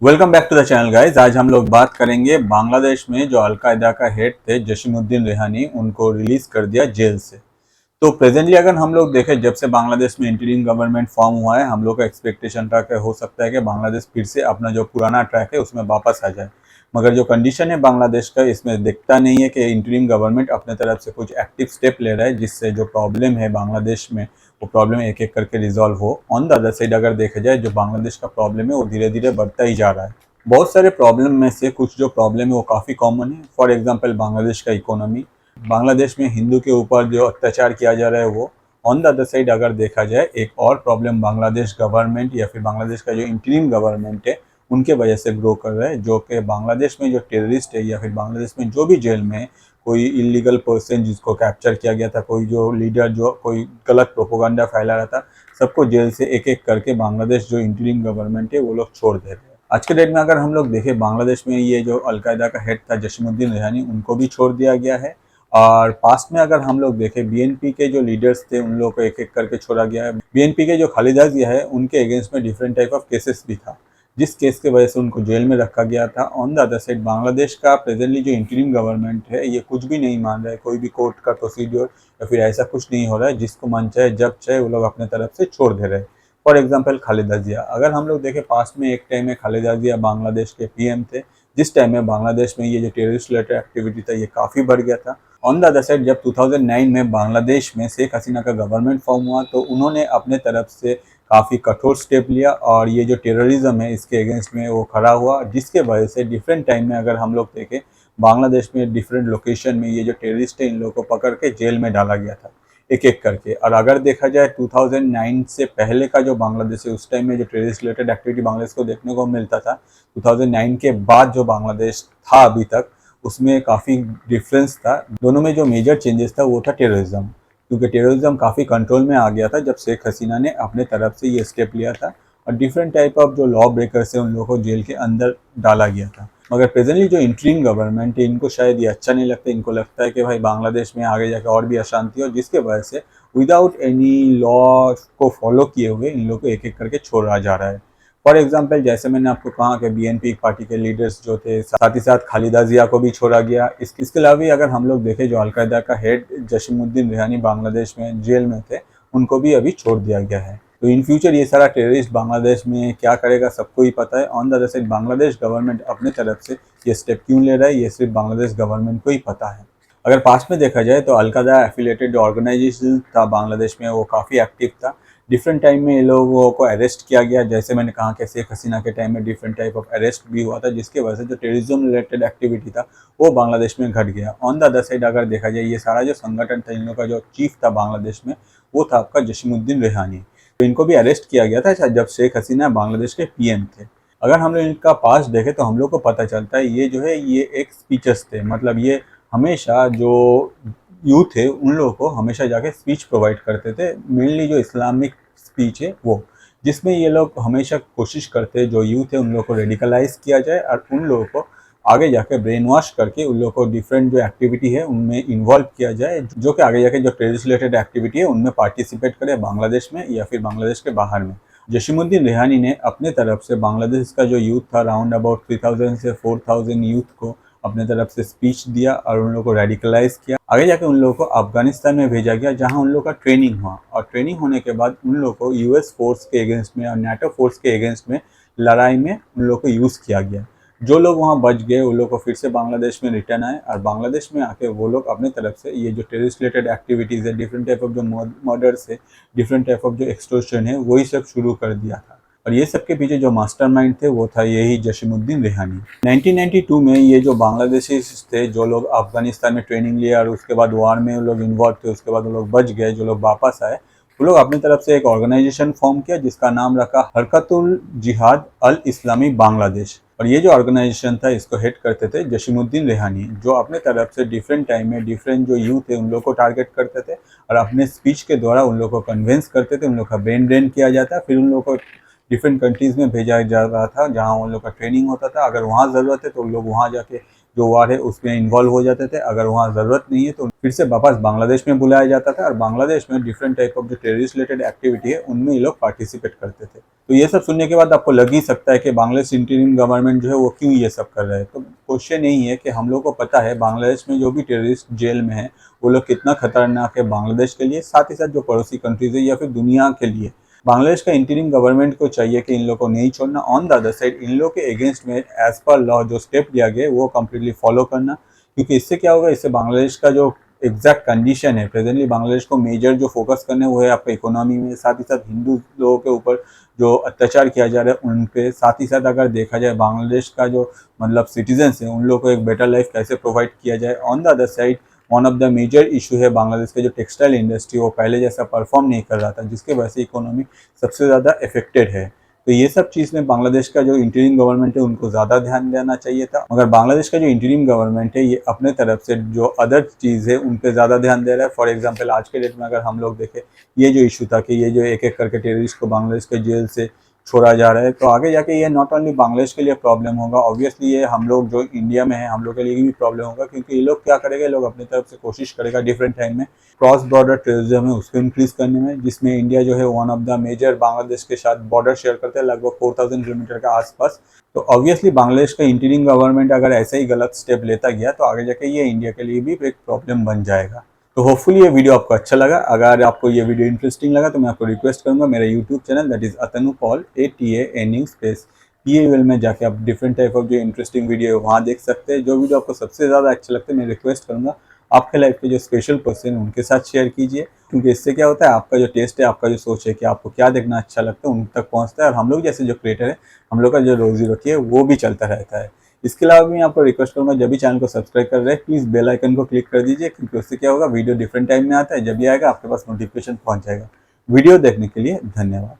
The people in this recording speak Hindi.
Welcome back to the channel guys. आज हम लोग बात करेंगे बांग्लादेश में जो अलकायदा का हेड थे जसीमुद्दीन रेहानी, उनको रिलीज कर दिया जेल से। तो प्रेजेंटली अगर हम लोग देखें, जब से बांग्लादेश में इंटरिम गवर्नमेंट फॉर्म हुआ है, हम लोग का एक्सपेक्टेशन था कि हो सकता है कि बांग्लादेश फिर से अपना जो पुराना ट्रैक है उसमें वापस आ जाए। मगर जो कंडीशन है बांग्लादेश का, इसमें दिखता नहीं है कि इंटरिम गवर्नमेंट अपने तरफ से कुछ एक्टिव स्टेप ले रहा है जिससे जो प्रॉब्लम है बांग्लादेश में वो प्रॉब्लम एक एक करके रिजॉल्व हो। ऑन द अदर साइड अगर देखा जाए, जो बांग्लादेश का प्रॉब्लम है वो धीरे धीरे बढ़ता ही जा रहा है। बहुत सारे प्रॉब्लम में से कुछ जो प्रॉब्लम है वो काफ़ी कॉमन है। फॉर एग्जांपल बांग्लादेश का इकोनॉमी, बांग्लादेश में हिंदू के ऊपर जो अत्याचार किया जा रहा है वो। ऑन द अदर साइड अगर देखा जाए, एक और प्रॉब्लम बांग्लादेश गवर्नमेंट या फिर बांग्लादेश का जो इंटरिम गवर्नमेंट है उनके वजह से ग्रो कर रहा है, जो कि बांग्लादेश में जो टेररिस्ट है या फिर बांग्लादेश में जो भी जेल में कोई इलीगल पर्सन जिसको कैप्चर किया गया था, कोई जो लीडर जो कोई गलत प्रोपोगंडा फैला रहा था, सबको जेल से एक एक करके बांग्लादेश जो इंटरिम गवर्नमेंट है वो लोग छोड़ दे रहे हैं। आज के डेट में अगर हम लोग देखें, बांग्लादेश में ये जो अलकायदा का हेड था जसीमुद्दीन रेहानी, उनको भी छोड़ दिया गया है। और पास्ट में अगर हम लोग देखें, बीएनपी के जो लीडर्स थे उन लोगों को एक एक करके छोड़ा गया है। बीएनपी के जो खालिदा जिया है उनके अगेंस्ट में डिफरेंट टाइप ऑफ केसेस भी था, जिस केस के वजह से उनको जेल में रखा गया था। On the other side Bangladesh का प्रेजेंटली जो इंटरिम गवर्नमेंट है ये कुछ भी नहीं मान रहा है, कोई भी कोर्ट का प्रोसीड्योर या फिर ऐसा कुछ नहीं हो रहा है। जिसको मन चाहे जब चाहे वो लोग अपने तरफ से छोड़ दे रहे हैं। फॉर एग्जाम्पल खालिदा जिया, अगर हम लोग देखें पास्ट में एक टाइम में खालिदा जिया बांग्लादेश के पीएम थे, जिस टाइम में बांग्लादेश में ये जो टेररिस्ट रिलेटेड एक्टिविटी था ये काफ़ी बढ़ गया था। ऑन द अदर साइड जब 2009 में बांग्लादेश में शेख हसीना का गवर्नमेंट फॉर्म हुआ तो उन्होंने अपने तरफ से काफ़ी कठोर स्टेप लिया और ये जो टेररिज्म है इसके अगेंस्ट में वो खड़ा हुआ, जिसके वजह से डिफरेंट टाइम में अगर हम लोग देखें, बांग्लादेश में डिफरेंट लोकेशन में ये जो टेररिस्ट है इन लोगों को पकड़ के जेल में डाला गया था एक एक करके। और अगर देखा जाए 2009 से पहले का जो बांग्लादेश है, उस टाइम में जो टेररिस्ट रिलेटेड एक्टिविटी बांग्लादेश को देखने को मिलता था, 2009 के बाद जो बांग्लादेश था अभी तक, उसमें काफ़ी डिफरेंस था। दोनों में जो मेजर चेंजेस था वो था टेररिज्म, क्योंकि टेररिज्म काफ़ी कंट्रोल में आ गया था जब शेख हसीना ने अपने तरफ से ये स्टेप लिया था और डिफरेंट टाइप ऑफ जो लॉ ब्रेकर्स है उन लोगों को जेल के अंदर डाला गया था। मगर प्रेजेंटली जो इंटरिम गवर्नमेंट है इनको शायद ये अच्छा नहीं लगता। इनको लगता है कि भाई बांग्लादेश में आगे जाकर और भी अशांति हो, जिसके वजह से विदाउट एनी लॉ को फॉलो किए हुए इन लोगों को एक एक करके छोड़ा जा रहा है। फॉर एग्जाम्पल जैसे मैंने आपको कहा कि बीएनपी पार्टी के लीडर्स जो थे, साथ ही साथ खालिदा जिया को भी छोड़ा गया। इसके अलावा भी अगर हम लोग देखें, जो अलकायदा का हेड जसीमुद्दीन रेहानी बांग्लादेश में जेल में थे, उनको भी अभी छोड़ दिया गया है। तो इन फ्यूचर ये सारा टेररिस्ट बांग्लादेश में क्या करेगा सबको ही पता है। On the other side Bangladesh government अपने तरफ से ये स्टेप क्यों ले रहा है ये सिर्फ बांग्लादेश गवर्नमेंट को ही पता है। अगर पास्ट में देखा जाए तो अलकायदा एफिलेटेड जो ऑर्गेनाइजेशन था बांग्लादेश में वो काफ़ी एक्टिव था। डिफरेंट टाइम में ये लोगों को अरेस्ट किया गया, जैसे मैंने कहा कि शेख हसीना के टाइम में डिफरेंट टाइप ऑफ अरेस्ट भी हुआ था, जिसके वजह से जो टेररिज्म रिलेटेड एक्टिविटी था वो बांग्लादेश में घट गया। ऑन द अदर साइड अगर देखा जाए, ये सारा जो संगठन था इन लोगों का जो चीफ था बांग्लादेश में वो था आपका जसीमुद्दीन रेहानी। तो इनको भी अरेस्ट किया गया था जब शेख हसीना बांग्लादेश के पीएम थे। अगर हम लोग इनका पास देखें तो हम लोग को पता चलता है ये जो है ये एक स्पीचर्स थे, मतलब ये हमेशा जो यूथ है उन लोगों को हमेशा जाके स्पीच प्रोवाइड करते थे, मेनली जो इस्लामिक स्पीच है वो, जिसमें ये लोग हमेशा कोशिश करते हैं जो यूथ है उन लोगों को रेडिकलाइज किया जाए और उन लोगों को आगे जाके ब्रेन वॉश करके उन लोगों को डिफरेंट जो एक्टिविटी है उनमें इन्वॉल्व किया जाए, जो कि आगे जाके जो टेररिस्ट रिलेटेड एक्टिविटी है उनमें पार्टिसिपेट करे बांग्लादेश में या फिर बांग्लादेश के बाहर में। जसीमुद्दीन रेहानी ने अपने तरफ से बांग्लादेश का जो यूथ था, अराउंड अबाउट 3000 से 4000 यूथ को अपने तरफ से स्पीच दिया और उन लोगों को रेडिकलाइज किया। आगे जाके उन लोगों को अफगानिस्तान में भेजा गया, जहां उन लोगों का ट्रेनिंग हुआ और ट्रेनिंग होने के बाद उन लोगों को यूएस फोर्स के अगेंस्ट में और नाटो फोर्स के अगेंस्ट में लड़ाई में उन लोगों को यूज़ किया गया। जो लोग वहां बच गए उन लोग को फिर से बांग्लादेश में रिटर्न आए और बांग्लादेश में आके वो लोग अपने तरफ से ये जो टेररिस्ट रिलेटेड एक्टिविटीज़ है, डिफरेंट टाइप ऑफ जो मर्डर्स है, डिफरेंट टाइप ऑफ जो एक्सटॉर्शन है, वही सब शुरू कर दिया था। और ये सब के पीछे जो मास्टरमाइंड थे वो था यही जसीमुद्दीन रेहानी। 1992 में ये जो बांग्लादेशी थे जो लोग अफगानिस्तान में ट्रेनिंग लिया और उसके बाद वार में वो लोग इन्वॉल्व थे, उसके बाद वो लोग बच गए, जो लोग वापस आए वो लोग अपनी तरफ से एक ऑर्गेनाइजेशन फॉर्म किया जिसका नाम रखा हरकतुल जिहाद अल इस्लामी बांग्लादेश। और ये जो ऑर्गेनाइजेशन था इसको हेड करते थे जसीमुद्दीन रेहानी, जो अपने तरफ से डिफरेंट टाइम में डिफरेंट जो यूथ है उन लोग को टारगेट करते थे और अपने स्पीच के द्वारा उन लोग को कन्विंस करते थे, उन लोग का ब्रेन ड्रेन किया जाता, फिर उन लोग को डिफरेंट कंट्रीज़ में भेजा जा रहा था जहाँ उन लोग का ट्रेनिंग होता था। अगर वहाँ ज़रूरत है तो लोग वहाँ जाके जो वार है उसमें इन्वॉल्व हो जाते थे। अगर वहाँ ज़रूरत नहीं है तो फिर से वापस बांग्लादेश में बुलाया जाता था और बांग्लादेश में डिफरेंट टाइप ऑफ जो टेररिस्ट रिलेटेड एक्टिविटी है उनमें ये लोग पार्टिसिपेट करते थे। तो ये सब सुनने के बाद आपको लग ही सकता है कि बांग्लादेश इंटीरियम गवर्नमेंट जो है वो क्यों ये सब कर रहा है। तो क्वेश्चन यही है कि हम लोग को पता है बांग्लादेश में जो भी टेररिस्ट जेल में है वो लोग कितना खतरनाक है बांग्लादेश के लिए, साथ ही साथ जो पड़ोसी कंट्रीज है या फिर दुनिया के लिए। बांग्लादेश का इंटीरियम गवर्नमेंट को चाहिए कि इन लोगों को नहीं छोड़ना। ऑन द अदर साइड इन लोगों के अगेंस्ट में एज पर लॉ जो स्टेप लिया गया वो कम्प्लीटली फॉलो करना, क्योंकि इससे क्या होगा, इससे बांग्लादेश का जो एग्जैक्ट कंडीशन है प्रेजेंटली बांग्लादेश को मेजर जो फोकस करने वो है आपका इकोनॉमी में, साथ ही साथ हिंदू लोगों के ऊपर जो अत्याचार किया जा रहा है उन पे, साथ ही साथ अगर देखा जाए बांग्लादेश का जो मतलब सिटीजन्स हैं उन लोगों को एक बेटर लाइफ कैसे प्रोवाइड किया जाए। On the other side one of the major issue है बांग्लादेश का जो टेक्सटाइल इंडस्ट्री वो पहले जैसा परफॉर्म नहीं कर रहा था, जिसके वजह से इकोनॉमी सबसे ज़्यादा इफेक्टेड है। तो ये सब चीज़ में बांग्लादेश का जो इंटीरियम गवर्नमेंट है उनको ज़्यादा ध्यान देना चाहिए था, मगर बांग्लादेश का जो इंटीरियम गवर्नमेंट है ये अपने तरफ से जो अदर चीज़ है उन पर ज़्यादा ध्यान दे रहा है। फॉर एग्जाम्पल आज के डेट में अगर हम लोग देखें ये जो इशू था कि ये जो एक एक करके टेररिस्ट को बांग्लादेश के जेल से छोड़ा जा रहा है, तो आगे जाके ये नॉट ओनली बांग्लादेश के लिए प्रॉब्लम होगा, ऑब्वियसली ये हम लोग जो इंडिया में है हम लोग के लिए भी प्रॉब्लम होगा, क्योंकि ये लोग क्या करेंगे, लोग अपनी तरफ से कोशिश करेगा डिफरेंट टाइम में क्रॉस बॉर्डर टेररिज्म है उसको इंक्रीज करने में, जिसमें इंडिया जो है one of the major Bangladesh के साथ बॉर्डर शेयर करते हैं लगभग 4000 किलोमीटर के आसपास। तो ऑब्वियसली बांग्लादेश का इंटीरियम गवर्नमेंट अगर ऐसे ही गलत स्टेप लेता गया तो आगे जाके ये इंडिया के लिए भी एक प्रॉब्लम बन जाएगा। तो होपफुली ये वीडियो आपको अच्छा लगा। अगर आपको ये वीडियो इंटरेस्टिंग लगा तो मैं आपको रिक्वेस्ट करूंगा मेरा YouTube channel that is Atanu Paul ATANU space PAL में जाके आप डिफरेंट टाइप ऑफ जो इंटरेस्टिंग वीडियो है वहाँ देख सकते हैं। जो वीडियो आपको सबसे ज़्यादा अच्छा लगता है मैं रिक्वेस्ट करूँगा आपके लाइफ के जो स्पेशल पर्सन है उनके साथ शेयर कीजिए, क्योंकि इससे क्या होता है आपका जो टेस्ट है, आपका जो सोच है कि आपको क्या देखना अच्छा लगता है उन तक पहुँचता है, और हम लोग जैसे जो क्रिएटर है हम लोग का जो रोजी रोटी है वो भी चलता रहता है। इसके अलावा भी मैं आपको रिक्वेस्ट करूंगा जब भी चैनल को सब्सक्राइब कर रहे हैं प्लीज़ बेल आइकन को क्लिक कर दीजिए, क्योंकि उससे क्या होगा वीडियो डिफरेंट टाइम में आता है, जब भी आएगा आपके पास नोटिफिकेशन पहुंच जाएगा। वीडियो देखने के लिए धन्यवाद।